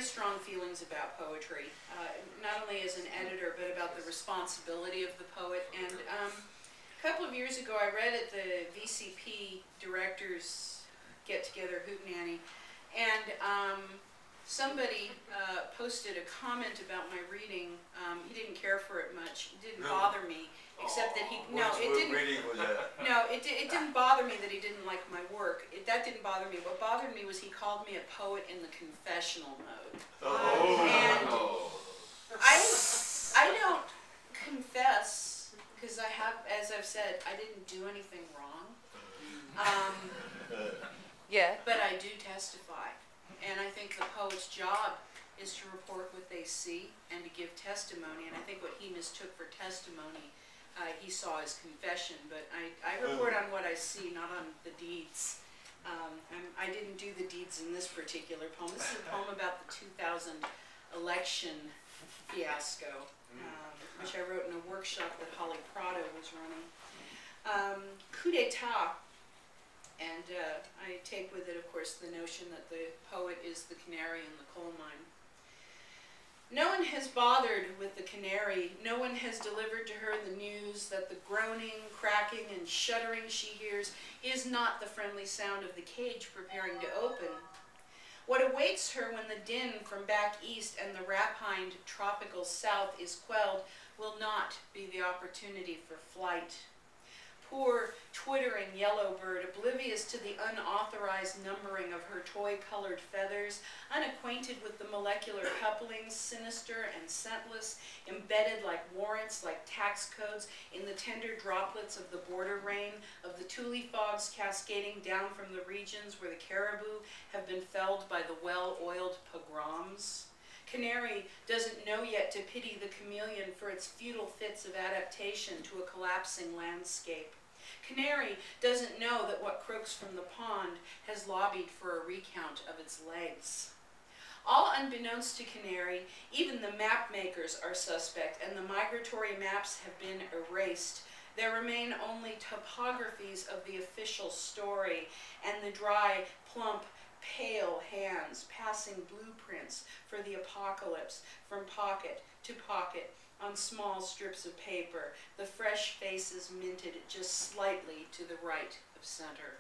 strong feelings about poetry, not only as an editor, but about the responsibility of the poet. And a couple of years ago, I read at the VCP directors get-together, Hootenanny, and somebody posted a comment about my reading. He didn't care for it much. It didn't bother me, except that he it didn't bother me that he didn't like my work. That didn't bother me. What bothered me was he called me a poet in the confessional mode. And I don't confess because I have, as I've said, I didn't do anything wrong. But I do testify. And I think the poet's job is to report what they see and to give testimony. And I think what he mistook for testimony, he saw as confession. But I report on what I see, not on the deeds. I didn't do the deeds in this particular poem. This is a poem about the 2000 election fiasco, which I wrote in a workshop that Holly Prado was running. Coup d'etat. And I take with it, of course, the notion that the poet is the canary in the coal mine. No one has bothered with the canary. No one has delivered to her the news that the groaning, cracking, and shuddering she hears is not the friendly sound of the cage preparing to open. What awaits her when the din from back east and the rapine tropical south is quelled will not be the opportunity for flight. Poor, twittering yellow bird, oblivious to the unauthorized numbering of her toy-colored feathers, unacquainted with the molecular couplings, sinister and scentless, embedded like warrants, like tax codes, in the tender droplets of the border rain, of the tule fogs cascading down from the regions where the caribou have been felled by the well-oiled pogroms. Canary doesn't know yet to pity the chameleon for its futile fits of adaptation to a collapsing landscape. Canary doesn't know that what croaks from the pond has lobbied for a recount of its legs. All unbeknownst to Canary, even the map makers are suspect, and the migratory maps have been erased. There remain only topographies of the official story and the dry, plump, pale hands passing blueprints for the apocalypse from pocket to pocket on small strips of paper, the fresh faces minted just slightly to the right of center.